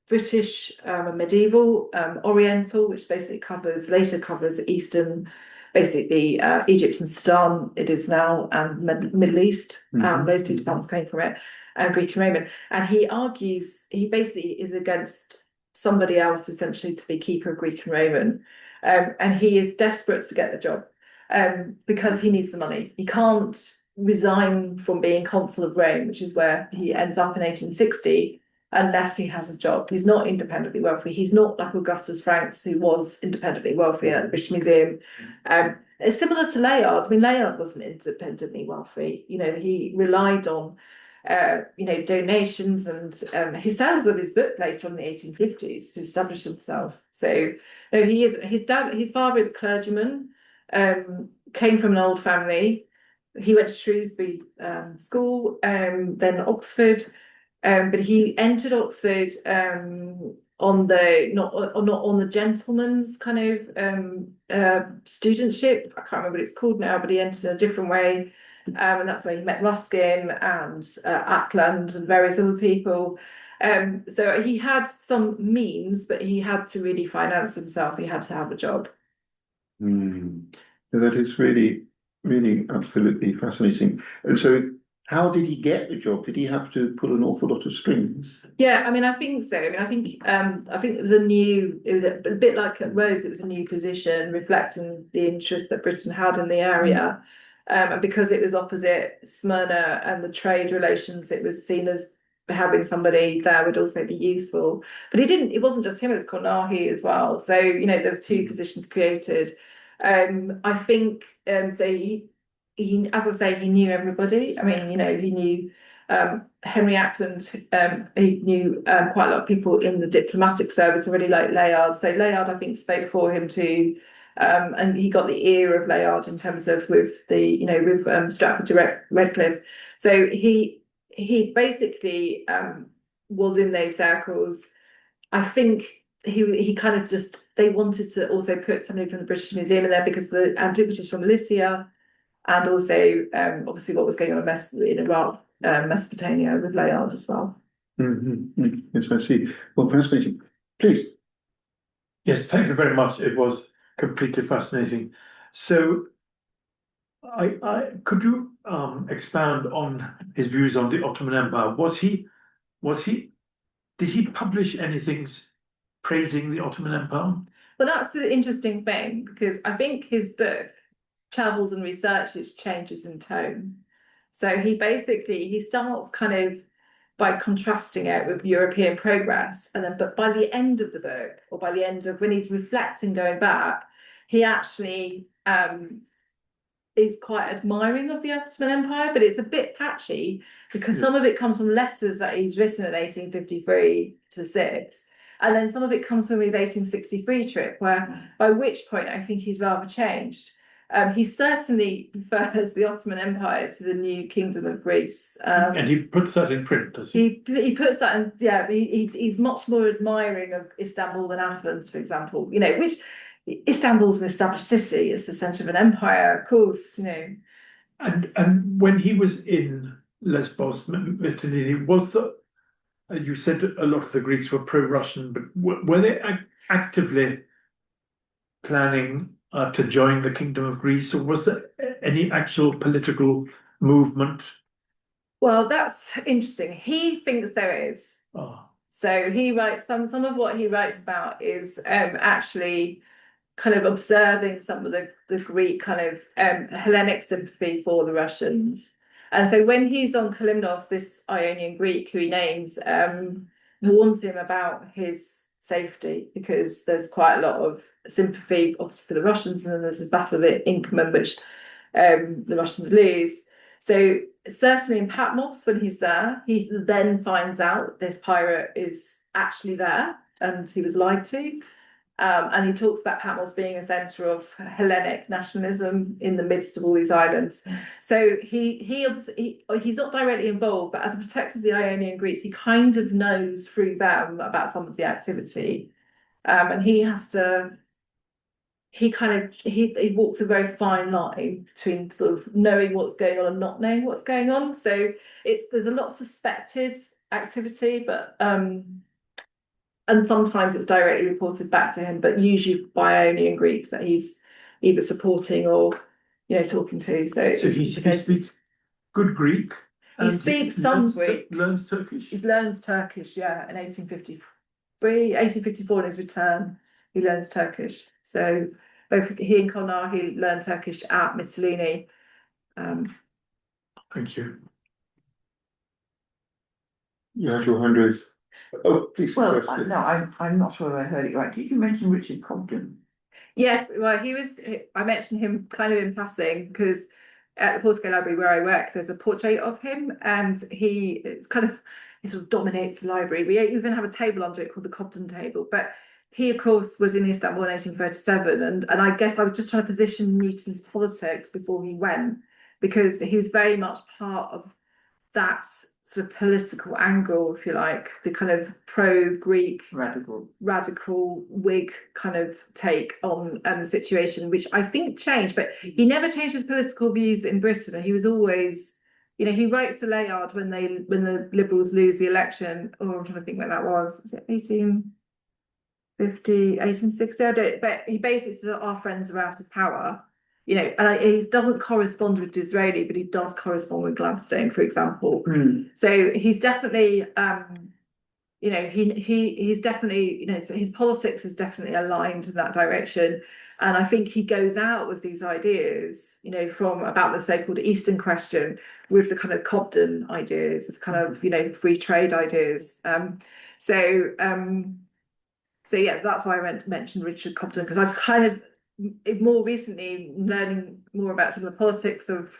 British, medieval, Oriental, which basically later covers Eastern, basically Egypt and Sudan, it is now, and Middle East. Those two departments came from it, and Greek and Roman. And he argues, he basically is against somebody else essentially to be keeper of Greek and Roman. And he is desperate to get the job because he needs the money. He can't resign from being consul of Rome, which is where he ends up in 1860, unless he has a job. He's not independently wealthy. He's not like Augustus Franks, who was independently wealthy at the British Museum. It's similar to Layard. I mean, Layard wasn't independently wealthy. He relied on donations and his sales of his book later on in the 1850s to establish himself. So no, he is. His father is a clergyman, came from an old family. He went to Shrewsbury School, then Oxford. But he entered Oxford on the not on the gentleman's kind of studentship. I can't remember what it's called now, but he entered in a different way, and that's where he met Ruskin and Ackland and various other people. So he had some means, but he had to really finance himself. He had to have a job. That is really, really absolutely fascinating. And so, how did he get the job? Did he have to pull an awful lot of strings? Yeah, I mean, I think so. I think it was a bit like at Rhodes, it was a new position reflecting the interest that Britain had in the area. And because it was opposite Smyrna and the trade relations, it was seen as having somebody there would also be useful. But it wasn't just him, it was Cornahi as well. So, there was two positions created. I think so he, as I say, he knew everybody. I mean, he knew Henry Ackland. He knew quite a lot of people in the diplomatic service already, like Layard. So Layard, I think, spoke for him too, and he got the ear of Layard in terms of with Stratford to Redcliffe. So he basically was in those circles. I think he kind of they wanted to also put somebody from the British Museum in there because the antiquities from Lycia. And also, obviously, what was going on in Iraq, Mesopotamia with Layard as well. Yes, I see. Well, fascinating. Please. Yes, thank you very much. It was completely fascinating. So I could you expand on his views on the Ottoman Empire? Did he publish anything praising the Ottoman Empire? Well, that's the interesting thing, because I think his book, Travels and Researches, changes in tone. So he starts kind of by contrasting it with European progress, and then but by the end of the book, or by the end of when he's reflecting going back, he actually is quite admiring of the Ottoman Empire, but it's a bit patchy because some of it comes from letters that he's written in 1853 to 6, and then some of it comes from his 1863 trip, by which point I think he's rather changed. He certainly prefers the Ottoman Empire to the new Kingdom of Greece. And he puts that in print, does he? He puts that in, yeah, he's much more admiring of Istanbul than Athens, for example, which Istanbul's an established city, it's the centre of an empire, of course, And when he was in Lesbos, Mytilene, you said a lot of the Greeks were pro-Russian, but were they actively planning to join the Kingdom of Greece, or was there any actual political movement? Well, that's interesting. He thinks there is. Oh. So he writes some of what he writes about is actually kind of observing some of the Greek kind of Hellenic sympathy for the Russians. And so when he's on Kalymnos, this Ionian Greek who he names warns him about his safety, because there's quite a lot of sympathy obviously for the Russians, and then there's this battle of Inkerman which the Russians lose. So certainly in Patmos, when he's there, he then finds out this pirate is actually there and he was lied to. And he talks about Patmos being a centre of Hellenic nationalism in the midst of all these islands. So he's not directly involved, but as a protector of the Ionian Greeks, he kind of knows through them about some of the activity. And he has to, he walks a very fine line between sort of knowing what's going on and not knowing what's going on. So there's a lot of suspected activity, but and sometimes it's directly reported back to him, but usually by Ionian Greeks that he's either supporting or talking to. So he speaks good Greek. He speaks some Greek. Learns Turkish. He learns Turkish, yeah, in 1854 on his return. He learns Turkish. So both he and Konar, he learned Turkish at Mytilene. Thank you. You had your hand raised. Oh, please. Well, no, I'm not sure I heard it right. Did you mention Richard Cobden? Yes, well, I mentioned him kind of in passing because at the Portico Library where I work, there's a portrait of him, and he sort of dominates the library. We even have a table under it called the Cobden table. But he, of course, was in Istanbul in 1837, and I guess I was just trying to position Newton's politics before he went, because he was very much part of that sort of political angle, if you like, the kind of pro-Greek radical Whig kind of take on the situation, which I think changed, but he never changed his political views in Britain. And he was always, he writes to Layard when the Liberals lose the election, or I'm trying to think when that was it 1850, 1860? I don't, but he basically said our friends are out of power. And he doesn't correspond with Disraeli, but he does correspond with Gladstone, for example. So he's definitely, he's definitely, so his politics is definitely aligned in that direction. And I think he goes out with these ideas, from about the so-called Eastern question with the kind of Cobden ideas, with kind of, free trade ideas. So yeah, that's why I mentioned Richard Cobden, because I've kind of, more recently, learning more about some of the politics of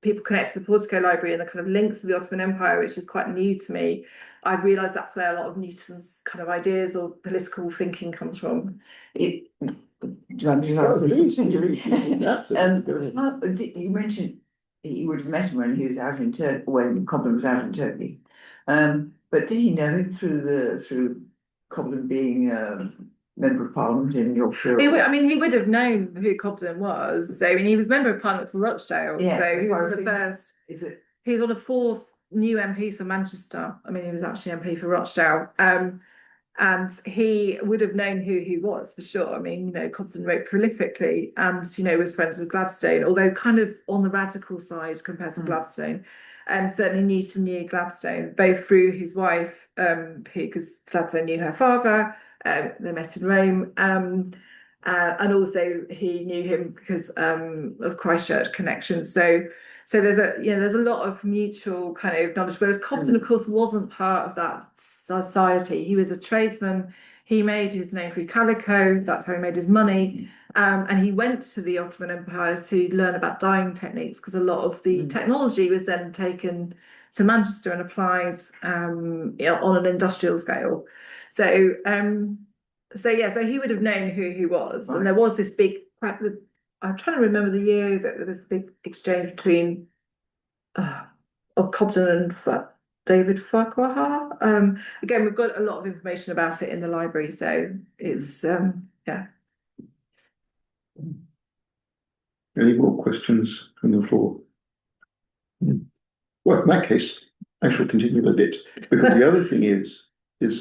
people connected to the Portico Library and the kind of links to the Ottoman Empire, which is quite new to me. I've realised that's where a lot of Newton's kind of ideas or political thinking comes from. You mentioned he would have met him when he was out in Turkey, when Cobden was out in Turkey. But did he know him through Cobden being Member of Parliament in Yorkshire? He would have known who Cobden was. So he was Member of Parliament for Rochdale. Yeah, so he was one of the first. He was one of 4 new MPs for Manchester. He was actually MP for Rochdale. And And he would have known who he was for sure. I mean, you know, Cobden wrote prolifically and, you know, was friends with Gladstone, although kind of on the radical side compared to Gladstone. And certainly Newton knew Gladstone, both through his wife, because Gladstone knew her father, they met in Rome. And also he knew him because of Christchurch connections. So there's a lot of mutual kind of knowledge. Whereas Cobden, of course, wasn't part of that society. He was a tradesman. He made his name through calico. That's how he made his money. And he went to the Ottoman Empire to learn about dyeing techniques, because a lot of the technology was then taken to Manchester and applied on an industrial scale. So he would have known who he was. And there was this big, I'm trying to remember the year that there was a big exchange between of Cobden and David Farquhar. Again, we've got a lot of information about it in the library, so it's Any more questions from the floor? Well, in that case, I shall continue a bit, because the other thing is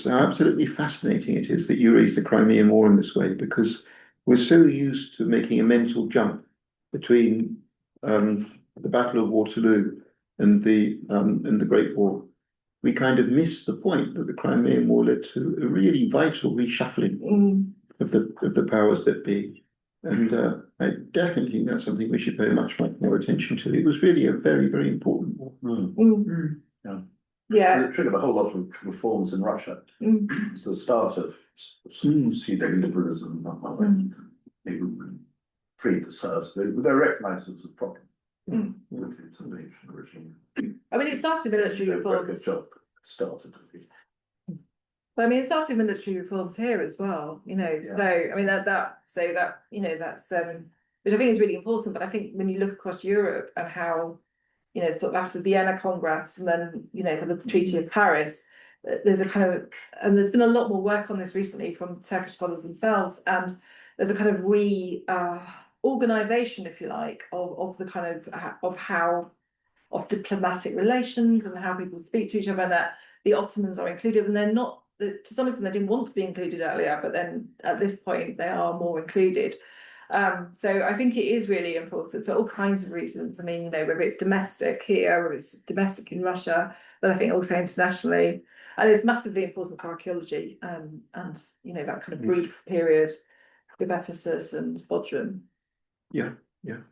how absolutely fascinating it is that you raise the Crimean War in this way, because we're so used to making a mental jump between the Battle of Waterloo and the Great War. We kind of miss the point that the Crimean War led to a really vital reshuffling of the powers that be. And I definitely think that's something we should pay much more attention to. It was really a very, very important war. Yeah. It triggered a whole lot of reforms in Russia. It's the start of pseudo-liberalism. They freed the serfs. They recognised it as a problem with the invasion regime. I mean, it started military reforms. Started. But I mean, it started with military reforms here as well, you know. Yeah. So I mean that's which I think is really important. But I think when you look across Europe and how, you know, sort of after the Vienna Congress and then, you know, the Treaty of Paris, there's a kind of, and there's been a lot more work on this recently from Turkish scholars themselves, and there's a kind of organization, if you like, of the kind of diplomatic relations and how people speak to each other, and that the Ottomans are included, and they're not, to some extent they didn't want to be included earlier, but then at this point they are more included. So I think it is really important for all kinds of reasons. I mean, you know, whether it's domestic here or it's domestic in Russia, but I think also internationally, and it's massively important for archaeology, and you know, that kind of brief period with Ephesus and Bodrum. Yeah.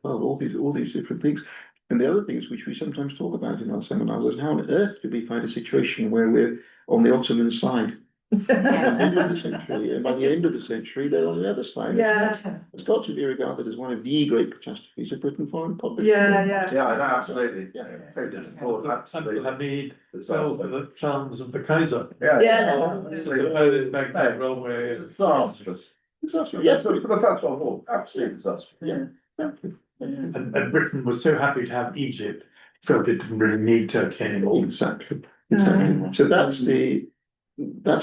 Well, all these different things. And the other things which we sometimes talk about in our seminars is how on earth do we find a situation where we're on the Ottoman side in the middle of the century, and by the end of the century they're on the other side. Yeah. It's got to be regarded as one of the great catastrophes of Britain foreign policy. Yeah. Yeah, no, absolutely. Yeah, Hamid, the charms of the Kaiser. Baghdad railway. Disastrous. Yes, but the First World War, absolutely disastrous. Yeah. And Britain was so happy to have Egypt, felt it didn't really need Turkey anymore. Exactly. So that's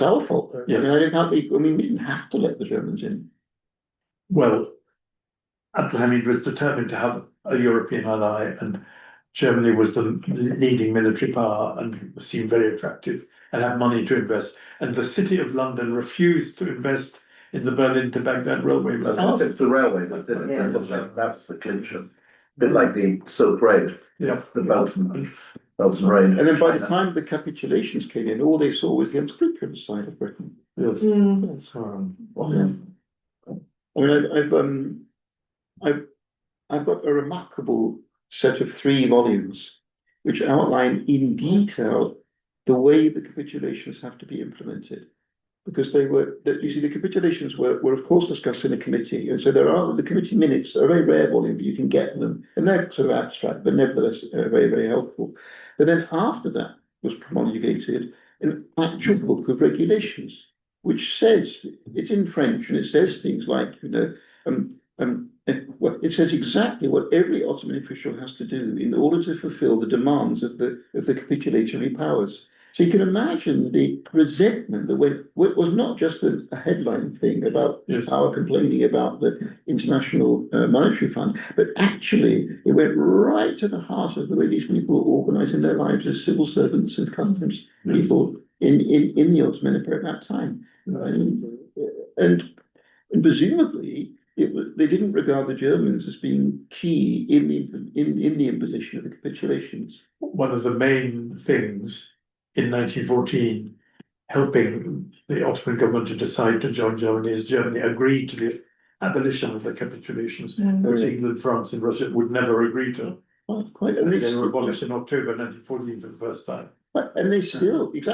our fault. Yes. I mean, we didn't have to let the Germans in. Well, Abdulhamid was determined to have a European ally, and Germany was the leading military power and seemed very attractive and had money to invest. And the city of London refused to invest in the Berlin to Baghdad railway. It's the railway that did it. That was the clincher. A bit like the Silk Road. Yeah. The Belt and Road. And then by the time the capitulations came in, all they saw was the unscrupulous side of Britain. Yes. I mean, I've got a remarkable set of 3 volumes which outline in detail the way the capitulations have to be implemented. Because the capitulations were of course discussed in a committee, and so the committee minutes are a very rare volume, but you can get them, and they're sort of abstract, but nevertheless very, very helpful. But then after that was promulgated an actual book of regulations, which says, it's in French, and it says things like, you know, it says exactly what every Ottoman official has to do in order to fulfill the demands of the capitulatory powers. So you can imagine the resentment that it was not just a headline thing about power complaining about the International Monetary Fund, but actually it went right to the heart of the way these people were organising their lives as civil servants and customs people in the Ottoman Empire at that time. And presumably, they didn't regard the Germans as being key in the imposition of the capitulations. One of the main things in 1914, helping the Ottoman government to decide to join Germany, is Germany agreed to the abolition of the capitulations, which England, France, and Russia would never agree to. Quite, And they were abolished in October 1914 for the first time. and they still teach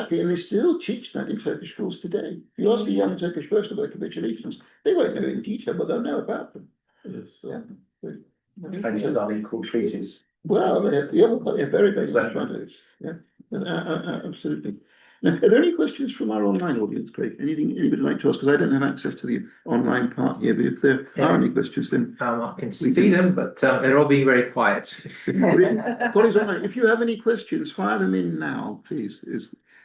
that in Turkish schools today. If you ask a young Turkish person about the capitulations, they won't know in detail, but they'll know about them. Yes. Yeah. And his unequal treaties. Well, they're very basic shadows. Yeah, absolutely. Now, are there any questions from our online audience, Craig? Anything anybody would like to ask? Because I don't have access to the online part here, but if there are any questions, then I can see them, but they're all being very quiet. colleagues online, if you have any questions, fire them in now, please.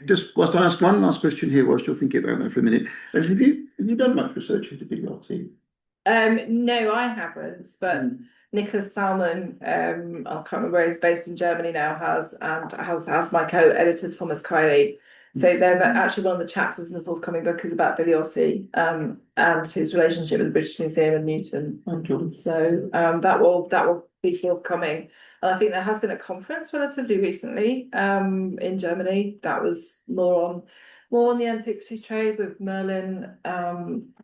Just whilst I ask one last question here, whilst you're thinking about that for a minute. And have you done much research into BRT? No, I haven't, but Nicholas Salmon, I can't remember where he's based in Germany now, has my co-editor Thomas Kiley. So they're actually one of the chapters in the forthcoming book is about Biliossi and his relationship with the British Museum and Newton. So that will be forthcoming. And I think there has been a conference relatively recently in Germany that was more on the antiquities trade with Merlin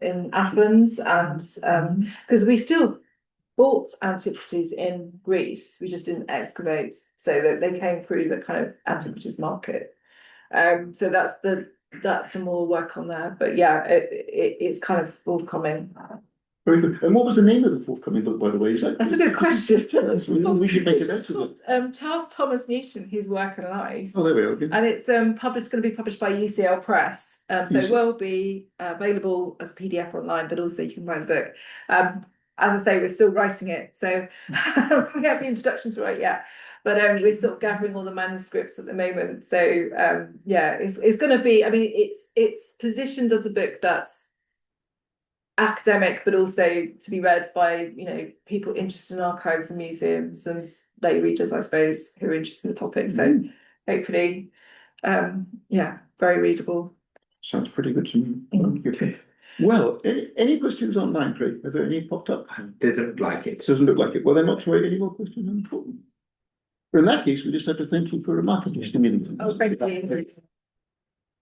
in Athens, and because we still bought antiquities in Greece, we just didn't excavate, so that they came through the kind of antiquities market. So that's some more work on there, but yeah, it's kind of forthcoming. Very good. And what was the name of the forthcoming book, by the way? That's a good question. We should make a note of it. Charles Thomas Newton, His Work and Life. Oh, there we are. Okay. And it's going to be published by UCL Press. So it will be available as a PDF online, but also you can buy the book. As I say, we're still writing it, so we haven't the introduction to write yet. But we're still gathering all the manuscripts at the moment. So yeah, it's going to be. I mean, it's positioned as a book that's academic, but also to be read by people interested in archives and museums and lay readers, I suppose, who are interested in the topic. So hopefully, yeah, very readable. Sounds pretty good to me. Okay. Well, any questions online, Craig? Are there any popped up? Didn't look like it. Doesn't look like it. Well, then not to wait any more questions. But in that case, we just have to thank you for a remarkably stimulating. Oh, thank you.